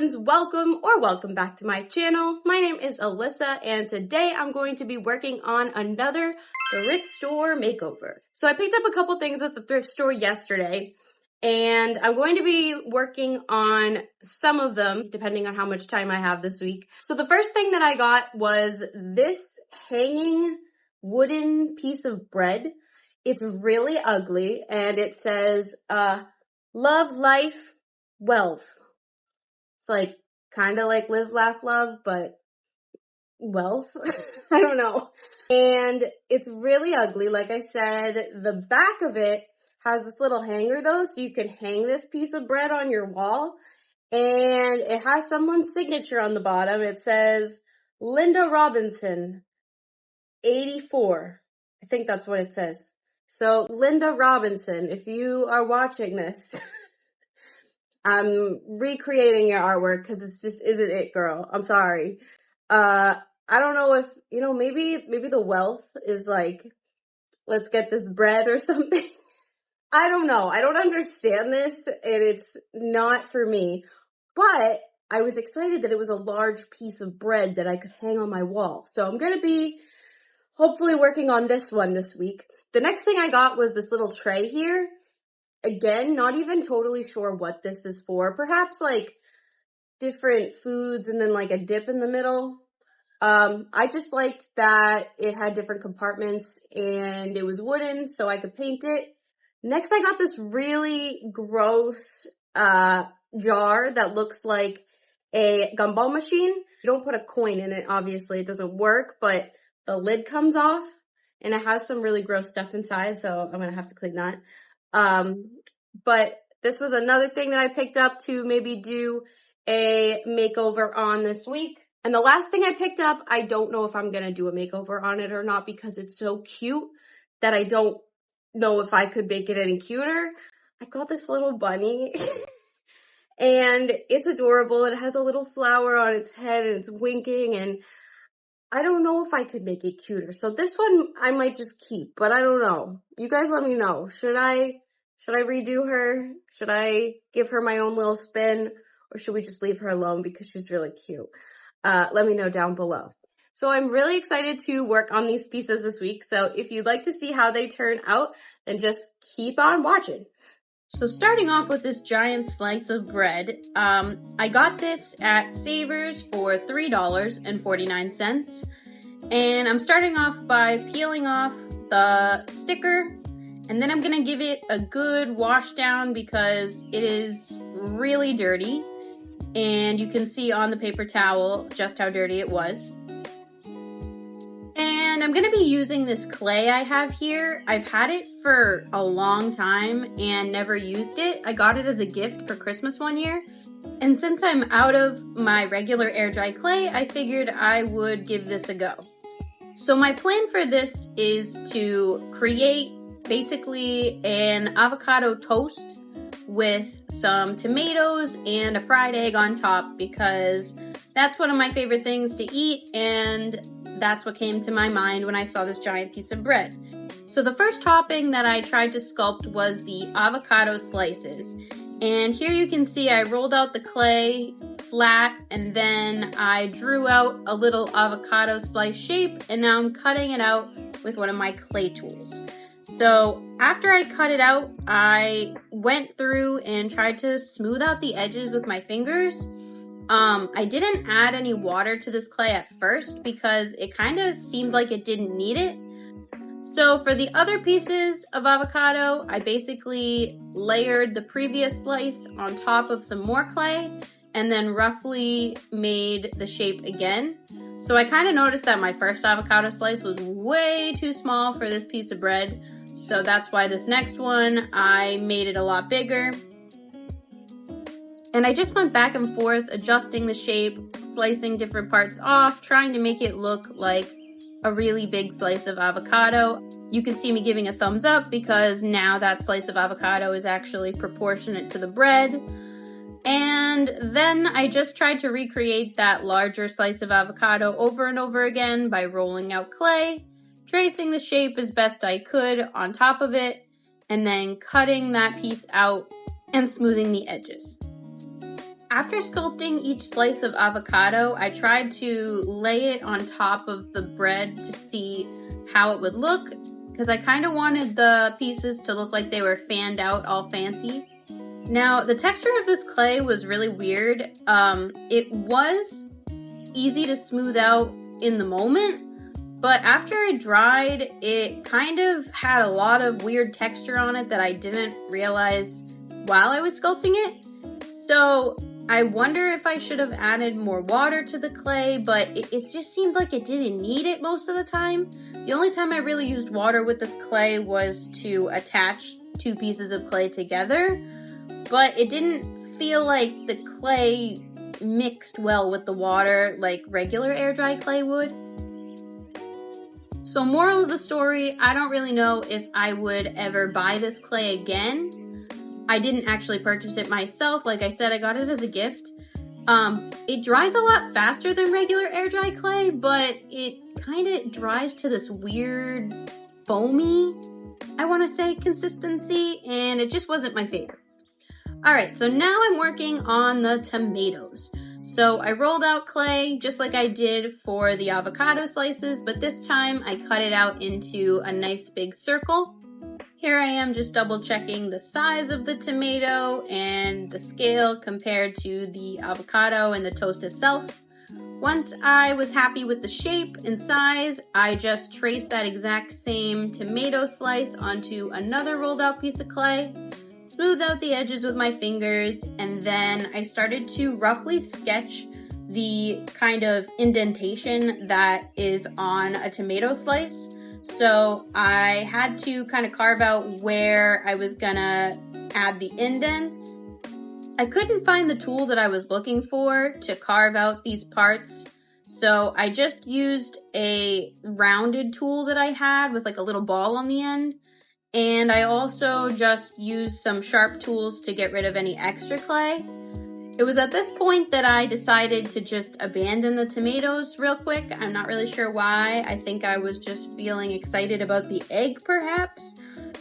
friends, welcome back to my channel. My name is Alyssa and today I'm going to be working on another thrift store makeover. So I picked up a couple things at the thrift store yesterday and I'm going to be working on some of them depending on how much time I have this week. So the first thing that I got was this hanging wooden piece of bread. It's really ugly and it says, love, life, wealth. It's like kind of like live, laugh, love, but wealth. I don't know. And it's really ugly. Like I said, the back of it has this little hanger though, so you could hang this piece of bread on your wall. And it has someone's signature on the bottom. It says Linda Robinson, 84. I think that's what it says. So Linda Robinson, if you are watching this, I'm recreating your artwork because it's just isn't it, girl. I'm sorry. I don't know if, maybe the wealth is like, let's get this bread or something. I don't know. I don't understand this and it's not for me. But I was excited that it was a large piece of bread that I could hang on my wall. So I'm going to be hopefully working on this one this week. The next thing I got was this little tray here. Again, not even totally sure what this is for. Perhaps like different foods and then like a dip in the middle. I just liked that it had different compartments and it was wooden so I could paint it. Next, I got this really gross jar that looks like a gumball machine. You don't put a coin in it, obviously. It doesn't work, but the lid comes off and it has some really gross stuff inside, so I'm going to have to clean that. But this was another thing that I picked up to maybe do a makeover on this week. And the last thing I picked up, I don't know if I'm going to do a makeover on it or not because it's so cute that I don't know if I could make it any cuter. I got this little bunny and it's adorable. It has a little flower on its head and it's winking and I don't know if I could make it cuter. So this one I might just keep, but I don't know. You guys let me know. Should I redo her? Should I give her my own little spin? Or should we just leave her alone because she's really cute? Let me know down below. So I'm really excited to work on these pieces this week. So if you'd like to see how they turn out, then just keep on watching. So starting off with this giant slice of bread, I got this at Savers for $3.49. And I'm starting off by peeling off the sticker. And then I'm gonna give it a good wash down because it is really dirty. And you can see on the paper towel just how dirty it was. And I'm gonna be using this clay I have here. I've had it for a long time and never used it. I got it as a gift for Christmas one year. And since I'm out of my regular air dry clay, I figured I would give this a go. So my plan for this is to create basically an avocado toast with some tomatoes and a fried egg on top because that's one of my favorite things to eat and that's what came to my mind when I saw this giant piece of bread. So the first topping that I tried to sculpt was the avocado slices. And here you can see I rolled out the clay flat and then I drew out a little avocado slice shape and now I'm cutting it out with one of my clay tools. So after I cut it out, I went through and tried to smooth out the edges with my fingers. I didn't add any water to this clay at first because it kind of seemed like it didn't need it. So for the other pieces of avocado, I basically layered the previous slice on top of some more clay and then roughly made the shape again. So I kind of noticed that my first avocado slice was way too small for this piece of bread. So that's why this next one, I made it a lot bigger. And I just went back and forth, adjusting the shape, slicing different parts off, trying to make it look like a really big slice of avocado. You can see me giving a thumbs up because now that slice of avocado is actually proportionate to the bread. And then I just tried to recreate that larger slice of avocado over and over again by rolling out clay, tracing the shape as best I could on top of it, and then cutting that piece out and smoothing the edges. After sculpting each slice of avocado, I tried to lay it on top of the bread to see how it would look, because I kind of wanted the pieces to look like they were fanned out all fancy. Now, the texture of this clay was really weird. It was easy to smooth out in the moment, but after it dried, it kind of had a lot of weird texture on it that I didn't realize while I was sculpting it. So I wonder if I should have added more water to the clay, but it just seemed like it didn't need it most of the time. The only time I really used water with this clay was to attach two pieces of clay together, but it didn't feel like the clay mixed well with the water like regular air dry clay would. So moral of the story, I don't really know if I would ever buy this clay again. I didn't actually purchase it myself. Like I said, I got it as a gift. It dries a lot faster than regular air dry clay, but it kind of dries to this weird foamy, I want to say, consistency, and it just wasn't my favorite. All right, so now I'm working on the tomatoes. So I rolled out clay just like I did for the avocado slices, but this time I cut it out into a nice big circle. Here I am just double checking the size of the tomato and the scale compared to the avocado and the toast itself. Once I was happy with the shape and size, I just traced that exact same tomato slice onto another rolled out piece of clay, smoothed out the edges with my fingers, and then I started to roughly sketch the kind of indentation that is on a tomato slice. So I had to kind of carve out where I was gonna add the indents. I couldn't find the tool that I was looking for to carve out these parts, so I just used a rounded tool that I had with like a little ball on the end, and I also just used some sharp tools to get rid of any extra clay. It was at this point that I decided to just abandon the tomatoes real quick. I'm not really sure why. I think I was just feeling excited about the egg perhaps.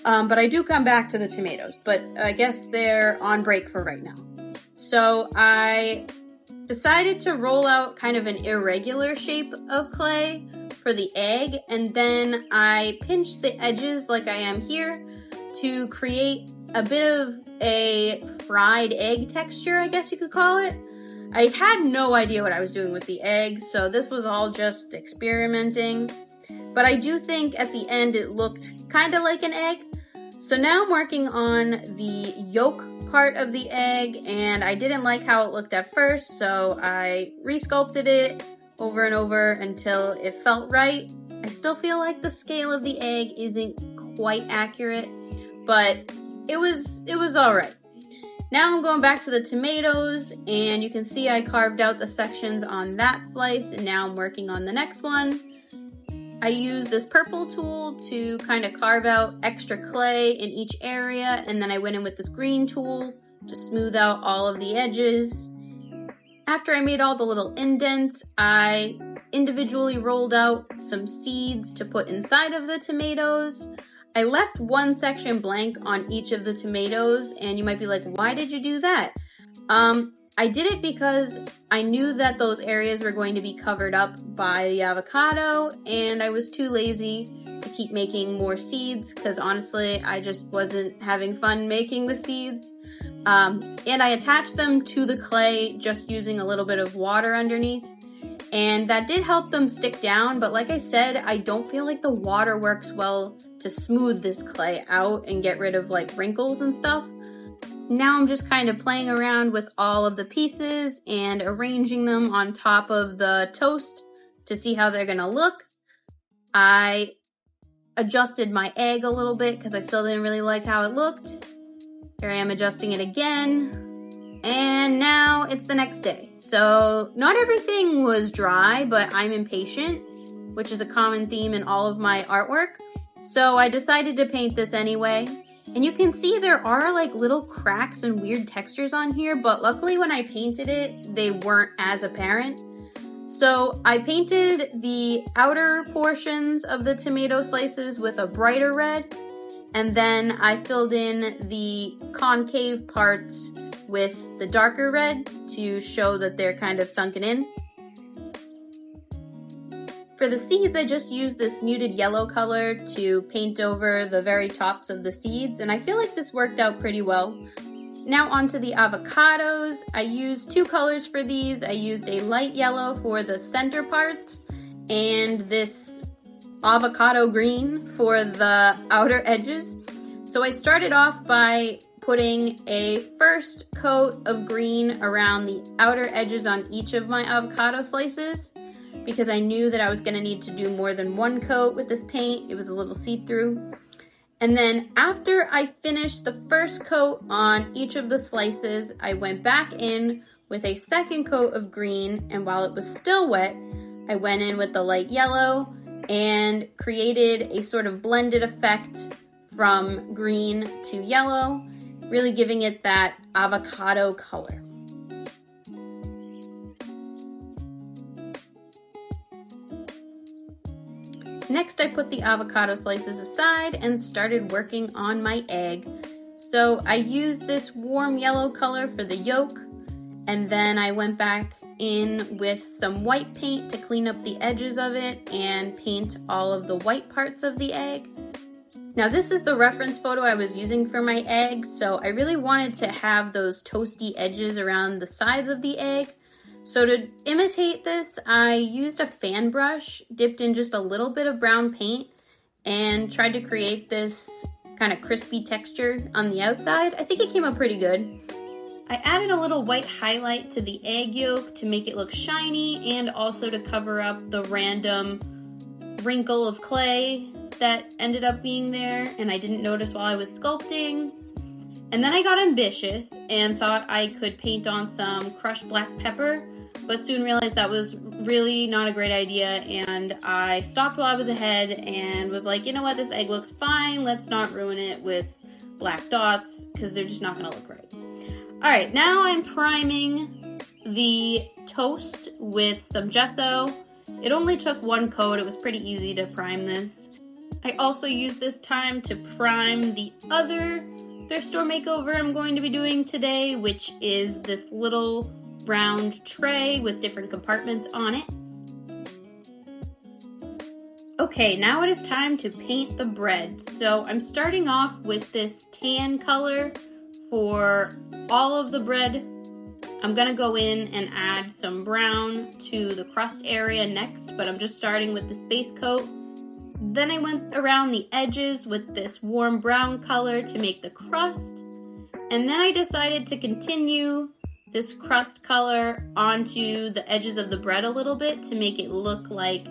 But I do come back to the tomatoes, but I guess they're on break for right now. So I decided to roll out kind of an irregular shape of clay for the egg, and then I pinched the edges like I am here to create a bit of a fried egg texture, I guess you could call it. I had no idea what I was doing with the egg, so this was all just experimenting. But I do think at the end it looked kind of like an egg. So now I'm working on the yolk part of the egg, and I didn't like how it looked at first, so I resculpted it over and over until it felt right. I still feel like the scale of the egg isn't quite accurate, but it was all right. Now I'm going back to the tomatoes, and you can see I carved out the sections on that slice, and now I'm working on the next one. I used this purple tool to kind of carve out extra clay in each area, and then I went in with this green tool to smooth out all of the edges. After I made all the little indents, I individually rolled out some seeds to put inside of the tomatoes. I left one section blank on each of the tomatoes, and you might be like, why did you do that? I did it because I knew that those areas were going to be covered up by the avocado, and I was too lazy to keep making more seeds because honestly, I just wasn't having fun making the seeds. And I attached them to the clay just using a little bit of water underneath. And that did help them stick down, but like I said, I don't feel like the water works well to smooth this clay out and get rid of like wrinkles and stuff. Now I'm just kind of playing around with all of the pieces and arranging them on top of the toast to see how they're gonna look. I adjusted my egg a little bit because I still didn't really like how it looked. Here I am adjusting it again, and now it's the next day. So not everything was dry, but I'm impatient, which is a common theme in all of my artwork. So I decided to paint this anyway. And you can see there are like little cracks and weird textures on here, but luckily when I painted it, they weren't as apparent. So I painted the outer portions of the tomato slices with a brighter red, and then I filled in the concave parts with the darker red to show that they're kind of sunken in. For the seeds, I just used this muted yellow color to paint over the very tops of the seeds, and I feel like this worked out pretty well. Now onto the avocados. I used two colors for these. I used a light yellow for the center parts and this avocado green for the outer edges. So I started off by putting a first coat of green around the outer edges on each of my avocado slices because I knew that I was gonna need to do more than one coat with this paint. It was a little see-through. And then after I finished the first coat on each of the slices, I went back in with a second coat of green, and while it was still wet, I went in with the light yellow and created a sort of blended effect from green to yellow, really giving it that avocado color. Next, I put the avocado slices aside and started working on my egg. So I used this warm yellow color for the yolk, and then I went back in with some white paint to clean up the edges of it and paint all of the white parts of the egg. Now this is the reference photo I was using for my egg, so I really wanted to have those toasty edges around the sides of the egg. So to imitate this, I used a fan brush, dipped in just a little bit of brown paint, and tried to create this kind of crispy texture on the outside. I think it came out pretty good. I added a little white highlight to the egg yolk to make it look shiny and also to cover up the random wrinkle of clay that ended up being there and I didn't notice while I was sculpting. And then I got ambitious and thought I could paint on some crushed black pepper, but soon realized that was really not a great idea, and I stopped while I was ahead and was like, you know what, this egg looks fine, let's not ruin it with black dots because they're just not gonna look right. All right, now I'm priming the toast with some gesso. It only took one coat, it was pretty easy to prime this. I also used this time to prime the other thrift store makeover I'm going to be doing today, which is this little round tray with different compartments on it. Okay, now it is time to paint the bread. So I'm starting off with this tan color for all of the bread. I'm gonna go in and add some brown to the crust area next, but I'm just starting with this base coat. Then I went around the edges with this warm brown color to make the crust. And then I decided to continue this crust color onto the edges of the bread a little bit to make it look like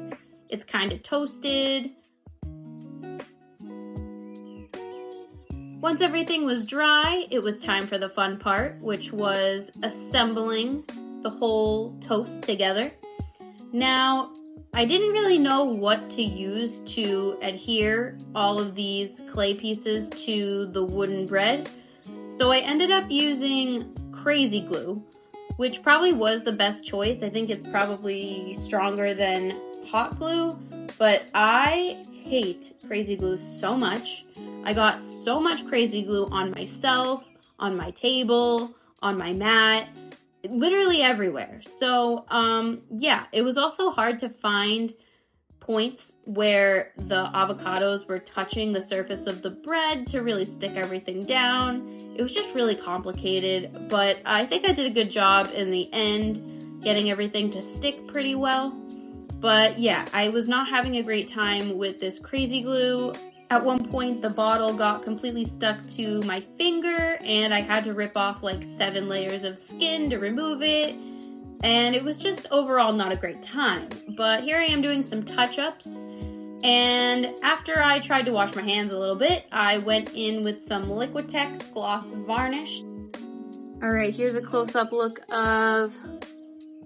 it's kind of toasted. Once everything was dry, it was time for the fun part, which was assembling the whole toast together. Now, I didn't really know what to use to adhere all of these clay pieces to the wooden bread, so I ended up using crazy glue, which probably was the best choice. I think it's probably stronger than hot glue, but I hate crazy glue so much. I got so much crazy glue on myself, on my table, on my mat, literally everywhere. So yeah, it was also hard to find points where the avocados were touching the surface of the bread to really stick everything down. It was just really complicated, but I think I did a good job in the end, getting everything to stick pretty well. But yeah, I was not having a great time with this crazy glue. At one point, the bottle got completely stuck to my finger and I had to rip off like 7 layers of skin to remove it. And it was just overall not a great time. But here I am doing some touch-ups. And after I tried to wash my hands a little bit, I went in with some Liquitex gloss varnish. All right, here's a close-up look of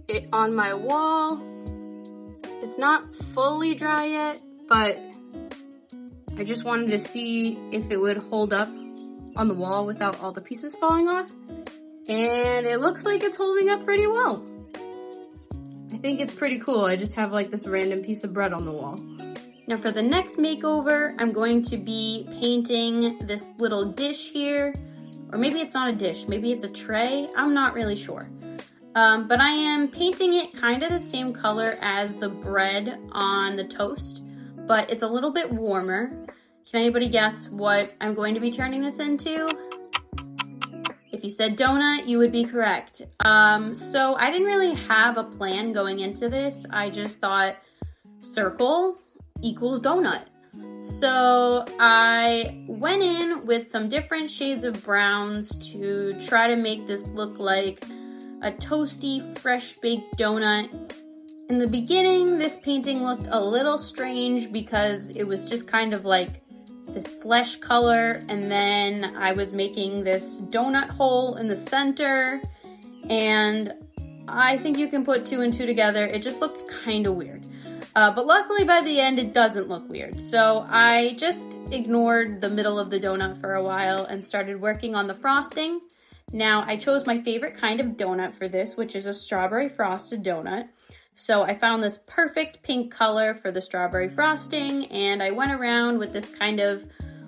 it on my wall. It's not fully dry yet, but I just wanted to see if it would hold up on the wall without all the pieces falling off. And it looks like it's holding up pretty well. I think it's pretty cool. I just have like this random piece of bread on the wall. Now for the next makeover, I'm going to be painting this little dish here or maybe it's not a dish, maybe it's a tray, I'm not really sure. But I am painting it kind of the same color as the bread on the toast, but it's a little bit warmer. Can anybody guess what I'm going to be turning this into? If you said donut, you would be correct. So I didn't really have a plan going into this. I just thought circle equals donut. So I went in with some different shades of browns to try to make this look like a toasty, fresh baked donut. In the beginning, this painting looked a little strange because it was just kind of like this flesh color, and then I was making this donut hole in the center, and I think you can put 2 and 2 together. It just looked kind of weird. But luckily by the end, it doesn't look weird. So I just ignored the middle of the donut for a while and started working on the frosting. Now, I chose my favorite kind of donut for this, which is a strawberry frosted donut. So I found this perfect pink color for the strawberry frosting, and I went around with this kind of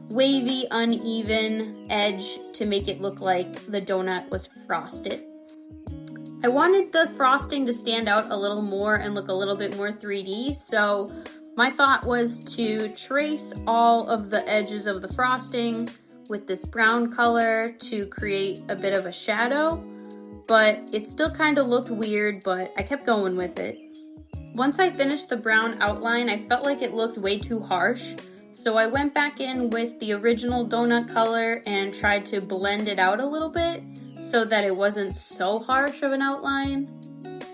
wavy, uneven edge to make it look like the donut was frosted. I wanted the frosting to stand out a little more and look a little bit more 3D, so my thought was to trace all of the edges of the frosting with this brown color to create a bit of a shadow, but it still kind of looked weird, but I kept going with it. Once I finished the brown outline, I felt like it looked way too harsh, so I went back in with the original donut color and tried to blend it out a little bit so that it wasn't so harsh of an outline.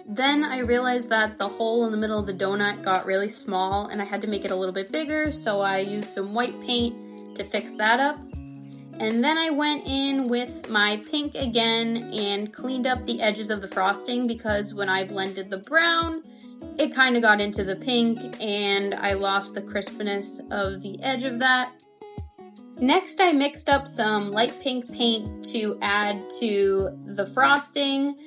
Then I realized that the hole in the middle of the donut got really small and I had to make it a little bit bigger, so I used some white paint to fix that up. And then I went in with my pink again and cleaned up the edges of the frosting because when I blended the brown, it kind of got into the pink and I lost the crispness of the edge of that. Next, I mixed up some light pink paint to add to the frosting,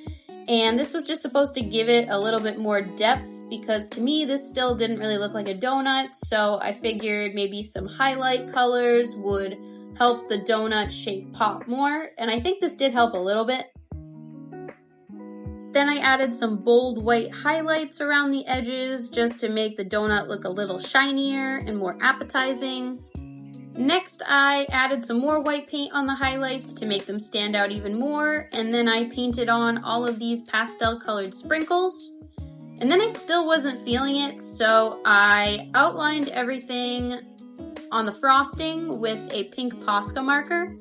and this was just supposed to give it a little bit more depth because to me this still didn't really look like a donut, so I figured maybe some highlight colors would help the donut shape pop more, and I think this did help a little bit. Then I added some bold white highlights around the edges just to make the donut look a little shinier and more appetizing. Next, I added some more white paint on the highlights to make them stand out even more, and then I painted on all of these pastel colored sprinkles. And then I still wasn't feeling it, so I outlined everything on the frosting with a pink Posca marker,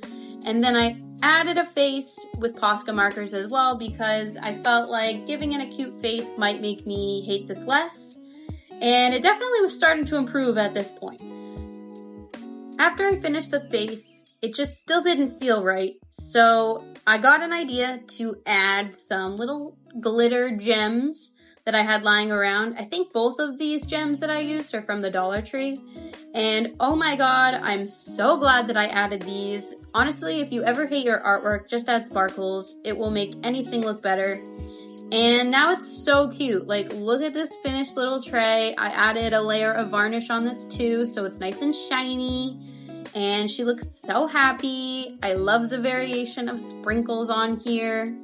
and then I added a face with Posca markers as well because I felt like giving it a cute face might make me hate this less, and it definitely was starting to improve at this point. After I finished the face, it just still didn't feel right, so I got an idea to add some little glitter gems that I had lying around. I think both of these gems that I used are from the Dollar Tree. And oh my god, I'm so glad that I added these. Honestly, if you ever hate your artwork, just add sparkles. It will make anything look better. And now it's so cute. Like, look at this finished little tray. I added a layer of varnish on this too, so it's nice and shiny. And she looks so happy. I love the variation of sprinkles on here.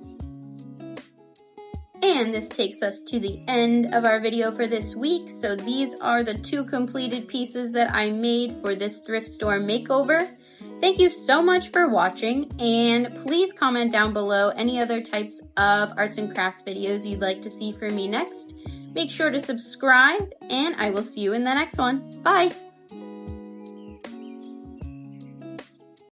And this takes us to the end of our video for this week. So these are the 2 completed pieces that I made for this thrift store makeover. Thank you so much for watching, and please comment down below any other types of arts and crafts videos you'd like to see from me next. Make sure to subscribe, and I will see you in the next one. Bye!